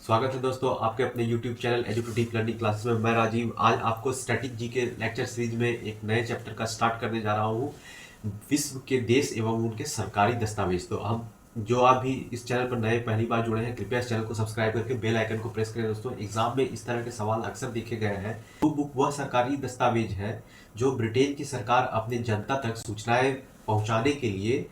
स्वागत है दोस्तों आपके अपने YouTube channel educative learning classes में। मैं राजीव आज आपको स्टैटिक जी के लेक्चर सीरीज में एक नए चैप्टर का स्टार्ट करने जा रहा हूँ, विश्व के देश एवं उनके सरकारी दस्तावेज। तो हम जो आप भी इस चैनल पर नए पहली बार जुड़े हैं, कृपया इस चैनल को सब्सक्राइब करके बेल आइकन को प्रेस करें। दोस्तों, एग्जाम में इस तरह के सवाल अक्सर देखे गए हैं। ब्लू बुक वह सरकारी दस्तावेज है जो ब्रिटेन की सरकार अपनी जनता तक सूचनाएं पहुंचाने के लिए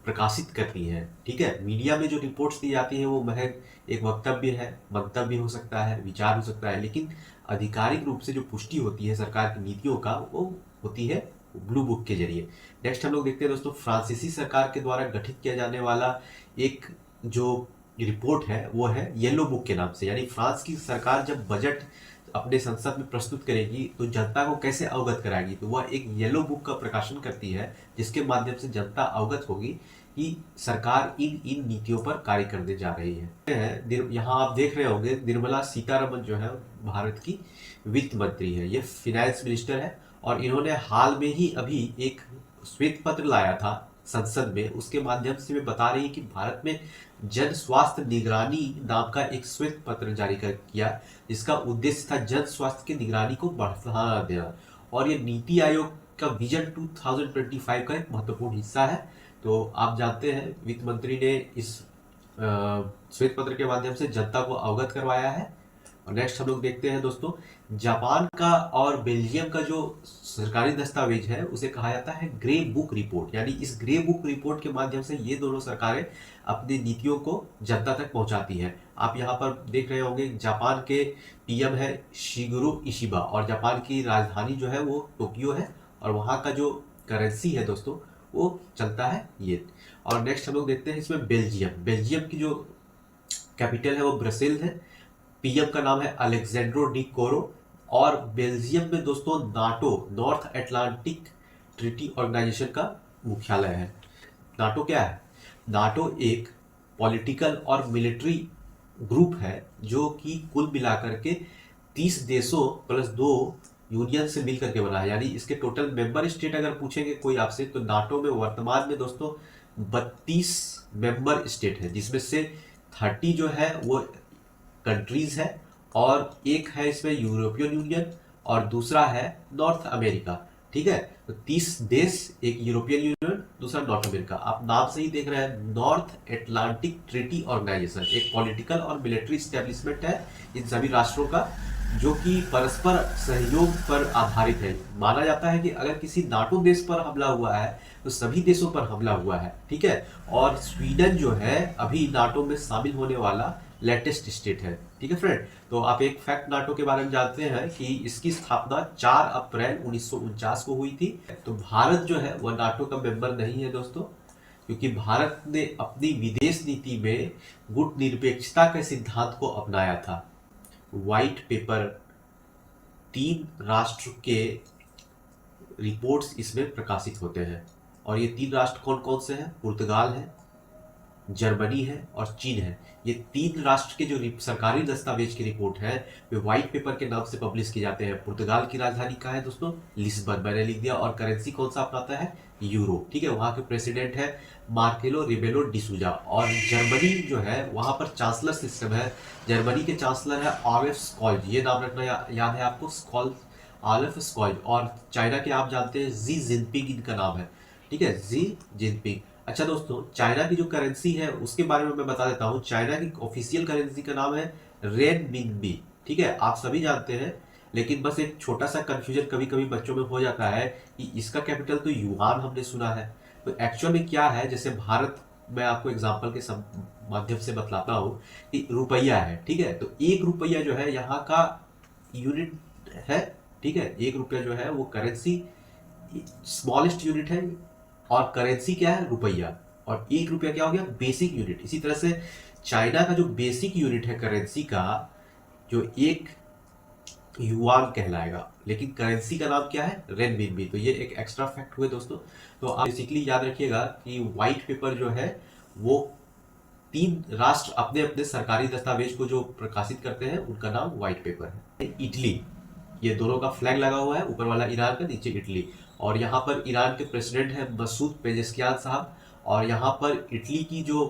प्रकाशित करती है। ठीक है, मीडिया में जो रिपोर्ट्स दी जाती हैं वो महज एक वक्तव्य है, मंतव्य हो सकता है, विचार हो सकता है, लेकिन आधिकारिक रूप से जो पुष्टि होती है सरकार की नीतियों का वो होती है ब्लू बुक के जरिए। नेक्स्ट हम लोग देखते हैं दोस्तों, फ्रांसीसी सरकार के द्वारा गठित किया जाने वाला एक जो रिपोर्ट है वो है येलो बुक के नाम से। यानी फ्रांस की सरकार जब बजट अपने संसद में प्रस्तुत करेगी तो जनता को कैसे अवगत कराएगी, तो वह एक येलो बुक का प्रकाशन करती है जिसके माध्यम से जनता अवगत होगी कि सरकार इन इन नीतियों पर कार्य करने जा रही है। यहाँ आप देख रहे होंगे निर्मला सीतारमन जो है भारत की वित्त मंत्री है, ये फिनेंस मिनिस्टर है और इन्होंने हाल में ही अभी एक श्वेत पत्र लाया था संसद में। उसके माध्यम से वे बता रही है कि भारत में जन स्वास्थ्य निगरानी नाम का एक श्वेत पत्र जारी किया, जिसका उद्देश्य था जन स्वास्थ्य की निगरानी को बढ़ावा देना और ये नीति आयोग का विजन 2025 का एक महत्वपूर्ण हिस्सा है। तो आप जानते हैं वित्त मंत्री ने इस श्वेत पत्र के माध्यम से जनता को अवगत करवाया है। और नेक्स्ट हम लोग देखते हैं दोस्तों, जापान का और बेल्जियम का जो सरकारी दस्तावेज है उसे कहा जाता है ग्रे बुक रिपोर्ट। यानी इस ग्रे बुक रिपोर्ट के माध्यम से ये दोनों सरकारें अपनी नीतियों को जनता तक पहुंचाती हैं। आप यहाँ पर देख रहे होंगे जापान के पीएम है शिगेरू इशिबा और जापान की राजधानी जो है वो टोक्यो है और वहाँ का जो करेंसी है दोस्तों वो चलता है ये। और नेक्स्ट हम लोग देखते हैं इसमें बेल्जियम की जो कैपिटल है वो ब्रसेल है, पीएम का नाम है अलेक्जेंड्रो डी कोरो और बेल्जियम में दोस्तों NATO North Atlantic Treaty Organization का मुख्यालय है। नाटो क्या है? नाटो एक पॉलिटिकल और मिलिट्री ग्रुप है जो कि कुल मिलाकर के 30 देशों प्लस 2 यूनियन से मिलकर के बना है। यानी इसके टोटल मेंबर स्टेट अगर पूछेंगे कोई आपसे तो नाटो में वर्तमान में दोस्तों 32 मेंबर स्टेट है, जिसमें से 30 जो है वो कंट्रीज है और एक है इसमें यूरोपियन यूनियन और दूसरा है नॉर्थ अमेरिका। ठीक है, तो 30 देश, एक यूरोपियन यूनियन, दूसरा नॉर्थ अमेरिका। आप नाम से ही देख रहे हैं, नॉर्थ अटलांटिक ट्रीटी ऑर्गेनाइजेशन एक पॉलिटिकल और मिलिट्री स्टैब्लिशमेंट है इन सभी राष्ट्रों का, जो कि परस्पर सहयोग पर आधारित है। माना जाता है कि अगर किसी नाटो देश पर हमला हुआ है तो सभी देशों पर हमला हुआ है। ठीक है, और स्वीडन जो है अभी नाटो में शामिल होने वाला लेटेस्ट स्टेट है। ठीक है फ्रेंड, तो आप एक फैक्ट नाटो के बारे में जानते हैं कि इसकी स्थापना 4 अप्रैल 1949 को हुई थी। तो भारत जो है वह नाटो का मेंबर नहीं है दोस्तों, क्योंकि भारत ने अपनी विदेश नीति में गुटनिरपेक्षता के सिद्धांत को अपनाया था। व्हाइट पेपर 3 राष्ट्र के रिपोर्ट्स इसमें प्रकाशित होते हैं और ये 3 राष्ट्र कौन कौन से हैं? पुर्तगाल है, जर्मनी है और चीन है। ये 3 राष्ट्र के जो सरकारी दस्तावेज की रिपोर्ट है वे व्हाइट पेपर के नाम से पब्लिश किए जाते हैं। पुर्तगाल की राजधानी कहाँ है दोस्तों? लिस्बन, मैंने लिख दिया। और करेंसी कौन सा अपनाता है? यूरो। ठीक है, वहाँ के प्रेसिडेंट है मार्केलो रिबेलो डिसूजा। और जर्मनी जो है वहाँ पर चांसलर सिस्टम है। जर्मनी के चांसलर है ऑलिफ स्कॉल्ज, ये नाम रखना याद है आपको, स्कॉल्ज, ऑलिफ स्कॉल्ज। और चाइना के आप जानते हैं जी जिनपिंग इनका नाम है। ठीक है, जी जिनपिंग। अच्छा दोस्तों, चाइना की जो करेंसी है उसके बारे में मैं बता देता हूँ। चाइना की ऑफिशियल करेंसी का नाम है रेनमिनबी। ठीक है, आप सभी जानते हैं, लेकिन बस एक छोटा सा कंफ्यूजन कभी कभी बच्चों में हो जाता है कि इसका कैपिटल तो युआन हमने सुना है, तो एक्चुअल में क्या है। जैसे भारत, मैं आपको एग्जाम्पल के माध्यम से बतलाता हूँ कि रुपया है। ठीक है, तो 1 रुपया जो है यहाँ का यूनिट है। ठीक है, 1 रुपया जो है वो करेंसी स्मॉलेस्ट यूनिट है और करेंसी क्या है? रुपया। और 1 रुपया क्या हो गया? Basic unit. इसी तरह से चाइना का जो बेसिक यूनिट है करेंसी का, जो 1 युआन कहलाएगा, लेकिन करेंसी का नाम क्या है? रेनमिनबी। तो ये एक एक्स्ट्रा फैक्ट हुए दोस्तों। तो आप बेसिकली याद रखिएगा कि व्हाइट पेपर जो है वो 3 राष्ट्र अपने अपने सरकारी दस्तावेज को जो प्रकाशित करते हैं उनका नाम व्हाइट पेपर है। इटली, ये दोनों का फ्लैग लगा हुआ है, ऊपर वाला ईरान का, नीचे इटली। और यहाँ पर ईरान के प्रेसिडेंट है मसूद पेजेस्कियान साहब और यहाँ पर इटली की जो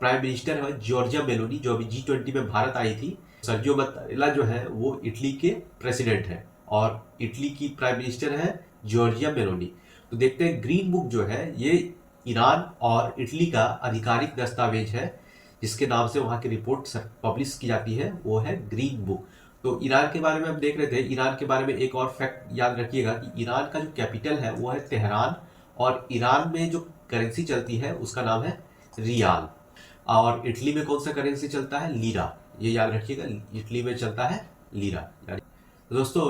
प्राइम मिनिस्टर है जॉर्जिया मेलोनी, जो अभी G20 में भारत आई थी। सर्जियो मत्तारेला जो है वो इटली के प्रेसिडेंट है और इटली की प्राइम मिनिस्टर है जॉर्जिया मेलोनी। तो देखते हैं ग्रीन बुक जो है ये ईरान और इटली का आधिकारिक दस्तावेज है, जिसके नाम से वहाँ की रिपोर्ट पब्लिश की जाती है, वो है ग्रीन बुक। तो ईरान के बारे में हम देख रहे थे। ईरान के बारे में एक और फैक्ट याद रखिएगा कि ईरान का जो कैपिटल है वो है तेहरान, और ईरान में जो करेंसी चलती है उसका नाम है रियाल। और इटली में कौन सा करेंसी चलता है? लीरा। ये याद रखिएगा, इटली में चलता है लीरा। तो दोस्तों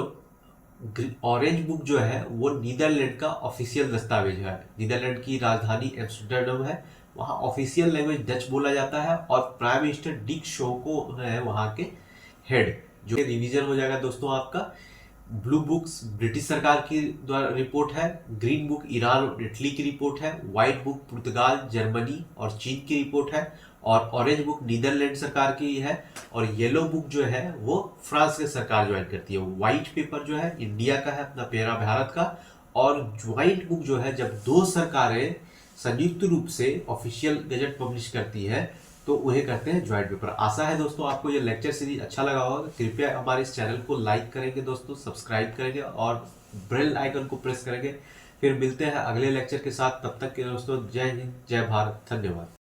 ऑरेंज बुक जो है वो नीदरलैंड का ऑफिशियल दस्तावेज है। नीदरलैंड की राजधानी एम्स्टर्डम है, वहाँ ऑफिशियल लैंग्वेज डच बोला जाता है और प्राइम मिनिस्टर डिक शोको है वहाँ के हेड। जो रिवीजन हो जाएगा दोस्तों आपका। ब्लू बुक्स ब्रिटिश सरकार की द्वारा रिपोर्ट है, ग्रीन बुक ईरान और इटली की रिपोर्ट है, व्हाइट बुक पुर्तगाल, जर्मनी और चीन की रिपोर्ट है, और ऑरेंज बुक नीदरलैंड सरकार की है, और येलो बुक जो है वो फ्रांस की सरकार ज्वाइन करती है। व्हाइट पेपर जो है इंडिया का है, अपना प्यारा भारत का। और ज्वाइंट बुक जो है जब दो सरकारें संयुक्त रूप से ऑफिशियल गजट पब्लिश करती है तो उन्हें कहते हैं ज्वाइंट पेपर। आशा है दोस्तों आपको ये लेक्चर सीरीज अच्छा लगा होगा। कृपया हमारे इस चैनल को लाइक करेंगे दोस्तों, सब्सक्राइब करेंगे और बेल आइकन को प्रेस करेंगे। फिर मिलते हैं अगले लेक्चर के साथ। तब तक के दोस्तों जय हिंद, जय भारत, धन्यवाद।